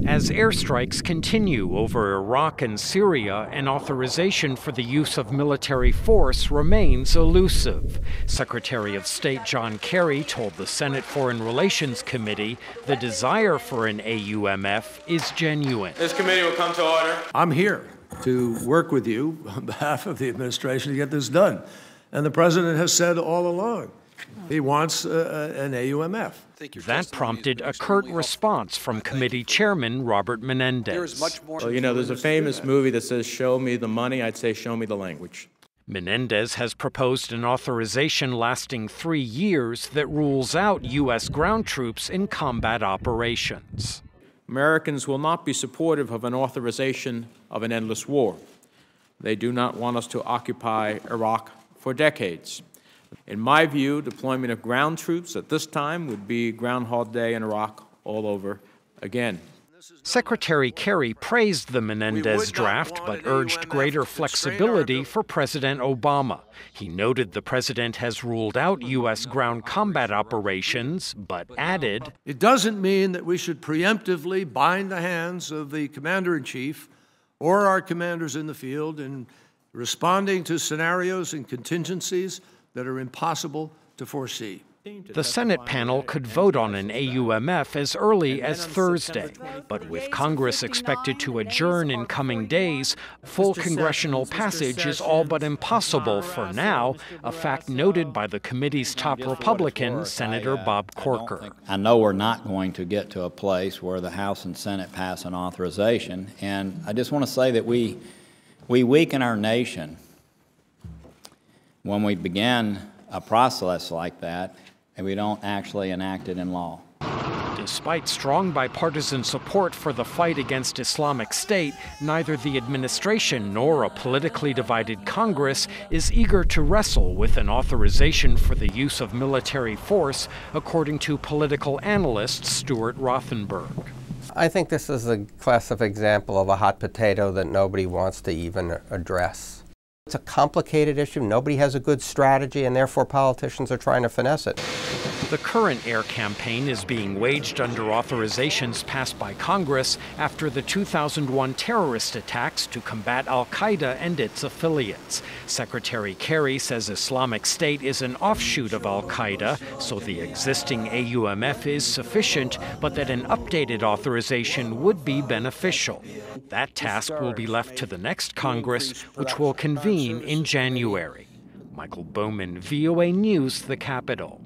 As airstrikes continue over Iraq and Syria, an authorization for the use of military force remains elusive. Secretary of State John Kerry told the Senate Foreign Relations Committee the desire for an AUMF is genuine. This committee will come to order. I'm here to work with you on behalf of the administration to get this done. And the president has said all along he wants an AUMF. That prompted a curt response from committee chairman Robert Menendez. Well, you know, there's a famous movie that says, "Show me the money." I'd say, "Show me the language." Menendez has proposed an authorization lasting 3 years that rules out U.S. ground troops in combat operations. Americans will not be supportive of an authorization of an endless war. They do not want us to occupy Iraq for decades. In my view, deployment of ground troops at this time would be Groundhog Day in Iraq all over again. Secretary Kerry praised the Menendez draft but urged greater flexibility for President Obama. He noted the president has ruled out U.S. ground combat operations, but added, "It doesn't mean that we should preemptively bind the hands of the commander-in-chief or our commanders in the field in responding to scenarios and contingencies that are impossible to foresee." The Senate panel could vote on an AUMF as early as Thursday, but with Congress expected to adjourn in coming days, full congressional passage is all but impossible for now, a fact noted by the committee's top Republican, Senator Bob Corker. I know we're not going to get to a place where the House and Senate pass an authorization, and I just want to say that we weaken our nation when we begin a process like that and we don't actually enact it in law. Despite strong bipartisan support for the fight against Islamic State, neither the administration nor a politically divided Congress is eager to wrestle with an authorization for the use of military force, according to political analyst Stuart Rothenberg. I think this is a classic example of a hot potato that nobody wants to even address. It's a complicated issue. Nobody has a good strategy, and therefore politicians are trying to finesse it. The current air campaign is being waged under authorizations passed by Congress after the 2001 terrorist attacks to combat al-Qaeda and its affiliates. Secretary Kerry says Islamic State is an offshoot of al-Qaeda, so the existing AUMF is sufficient, but that an updated authorization would be beneficial. That task will be left to the next Congress, which will convene in January. Michael Bowman, VOA News, the Capitol.